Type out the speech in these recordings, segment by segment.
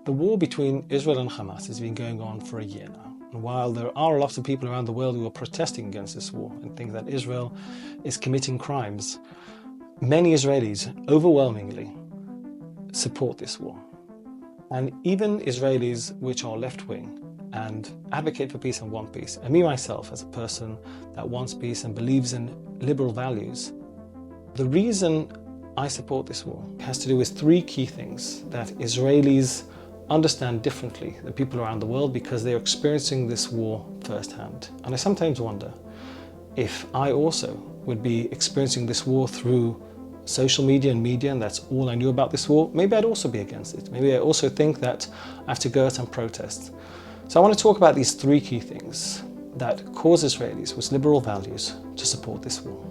The war between Israel and Hamas has been going on for a year now. And while there are a lot of people around the world who are protesting against this war and think that Israel is committing crimes, many Israelis overwhelmingly support this war. And even Israelis which are left-wing and advocate for peace and want peace, and me myself as a person that wants peace and believes in liberal values, the reason I support this war has to do with three key things that Israelis understand differently than people around the world because they are experiencing this war firsthand. And I sometimes wonder if I also would be experiencing this war through social media and that's all I knew about this war, maybe I'd also be against it. Maybe I also think that I have to go out and protest. So I want to talk about these three key things that cause Israelis with liberal values to support this war.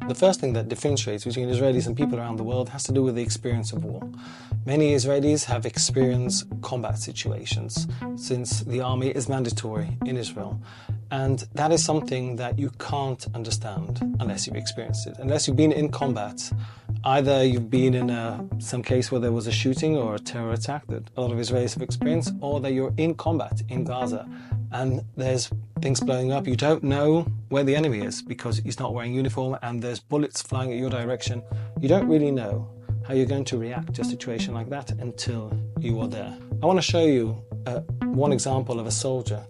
The first thing that differentiates between Israelis and people around the world has to do with the experience of war. Many Israelis have experienced combat situations since the army is mandatory in Israel. And that is something that you can't understand unless you've experienced it. Unless you've been in combat, either you've been in some case where there was a shooting or a terror attack that a lot of Israelis have experienced, or that you're in combat in Gaza and there's things blowing up. You don't know where the enemy is because he's not wearing uniform and there's bullets flying at your direction. You don't really know how you're going to react to a situation like that until you are there. I want to show you one example of a soldier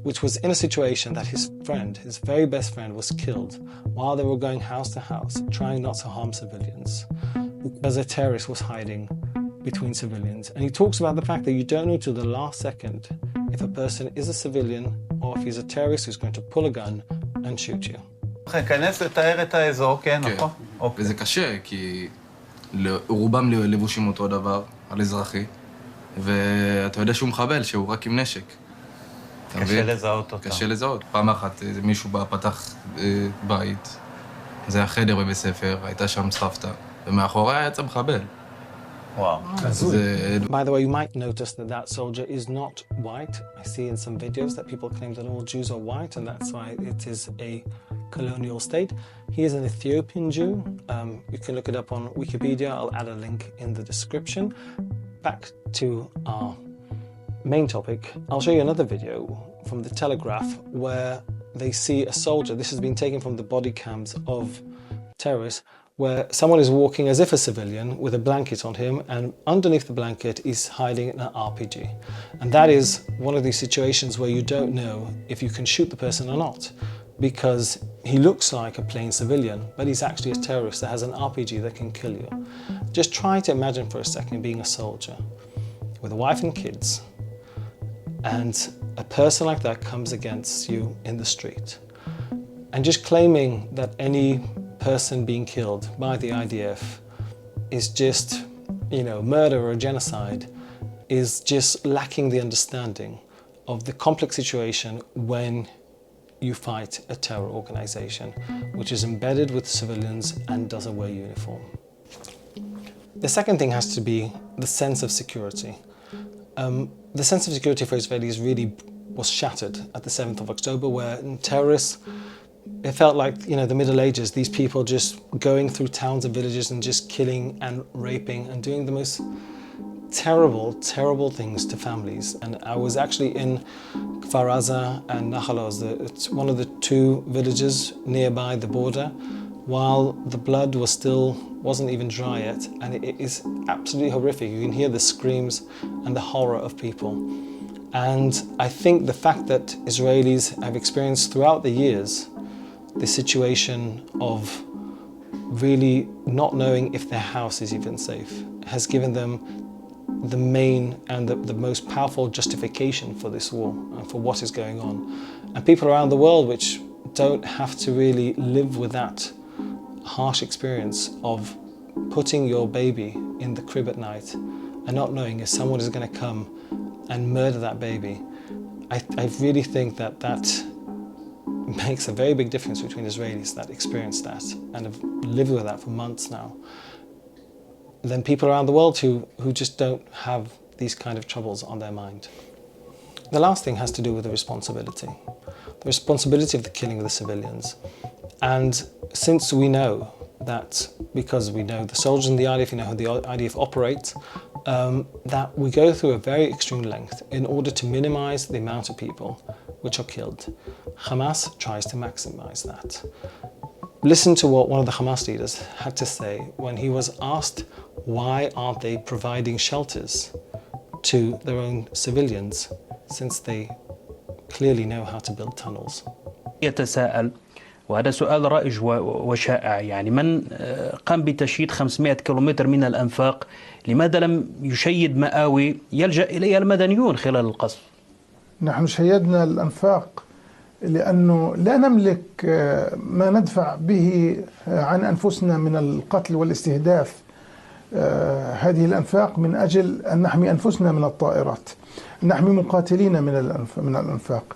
which was in a situation that his friend, his very best friend, was killed while they were going house to house, trying not to harm civilians, because a terrorist was hiding between civilians. And he talks about the fact that you don't know till the last second if a person is a civilian or if he's a terrorist who's going to pull a gun and shoot you. כנס לתאר את האזור, כן, נכון? וזה קשה, כי רובם לבושים אותו דבר, על אזרחי, ואתה יודע שהוא מחבל, שהוא רק עם נשק. קשה לזהות אותם. קשה לזהות. פעם אחת מישהו בא פתח בית, זה היה חדר בבית ספר, הייתה שם סבתא, ומאחורי היה יצא מחבל. Wow. By the way, you might notice that that soldier is not white. I see in some videos that people claim that all Jews are white, and that's why it is a colonial state. He is an Ethiopian Jew. You can look it up on Wikipedia. I'll add a link in the description. Back to our main topic, I'll show you another video from the Telegraph where they see a soldier. This has been taken from the body cams of terrorists, where someone is walking as if a civilian with a blanket on him, and underneath the blanket is hiding an RPG. And that is one of these situations where you don't know if you can shoot the person or not, because he looks like a plain civilian, but he's actually a terrorist that has an RPG that can kill you. Just try to imagine for a second being a soldier with a wife and kids, and a person like that comes against you in the street, and just claiming that any person being killed by the IDF is just, murder or genocide, is just lacking the understanding of the complex situation when you fight a terror organization which is embedded with civilians and doesn't wear uniform. The second thing has to be the sense of security. The sense of security for Israelis really was shattered at the 7th of October, where terrorists, it felt like, the Middle Ages, these people just going through towns and villages and just killing and raping and doing the most terrible, terrible things to families. And I was actually in Kfar Aza and Nahal Oz, it's one of the two villages nearby the border, while the blood wasn't even dry yet. And it is absolutely horrific. You can hear the screams and the horror of people. And I think the fact that Israelis have experienced throughout the years the situation of really not knowing if their house is even safe has given them the main and the most powerful justification for this war and for what is going on. And people around the world which don't have to really live with that harsh experience of putting your baby in the crib at night and not knowing if someone is going to come and murder that baby. I really think that makes a very big difference between Israelis that experience that and have lived with that for months now, than people around the world who just don't have these kind of troubles on their mind. The last thing has to do with the responsibility of the killing of the civilians. And since we know that, because we know the soldiers in the IDF, we know how the IDF operates, that we go through a very extreme length in order to minimize the amount of people which are killed. Hamas tries to maximize that. Listen to what one of the Hamas leaders had to say when he was asked why aren't they providing shelters to their own civilians since they clearly know how to build tunnels. يتساءل، وهذا سؤال رائج وشائع، يعني من قام بتشييد 500 كيلومتر من الأنفاق، لماذا لم يشيد مآوي يلجأ إليها المدنيون خلال القصف؟ نحن شيدنا الأنفاق لأنه لا نملك ما ندفع به عن أنفسنا من القتل والاستهداف. هذه الأنفاق من أجل أن نحمي أنفسنا من الطائرات، نحمي مقاتلين من الأنفاق.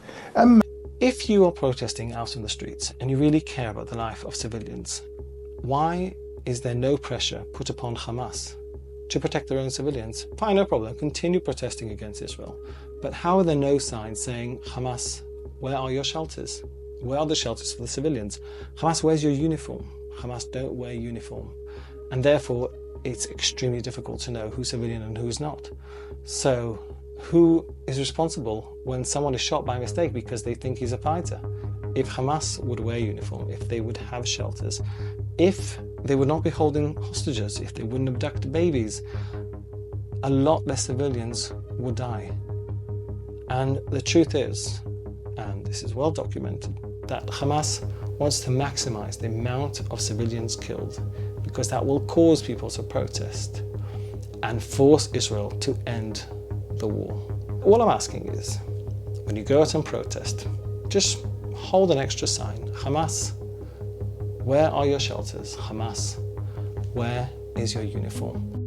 If you are protesting out in the streets and you really care about the life of civilians, why is there no pressure put upon Hamas to protect their own civilians? Fine, no problem, continue protesting against Israel. But how are there no signs saying, Hamas, where are your shelters? Where are the shelters for the civilians? Hamas, where's your uniform? Hamas don't wear uniform. And therefore, it's extremely difficult to know who's civilian and who's not. So, who is responsible when someone is shot by mistake because they think he's a fighter? If Hamas would wear uniform, if they would have shelters, if they would not be holding hostages, if they wouldn't abduct babies, a lot less civilians would die. And the truth is, and this is well documented, that Hamas wants to maximize the amount of civilians killed because that will cause people to protest and force Israel to end the war. All I'm asking is, when you go out and protest, just hold an extra sign. Hamas, where are your shelters? Hamas, where is your uniform?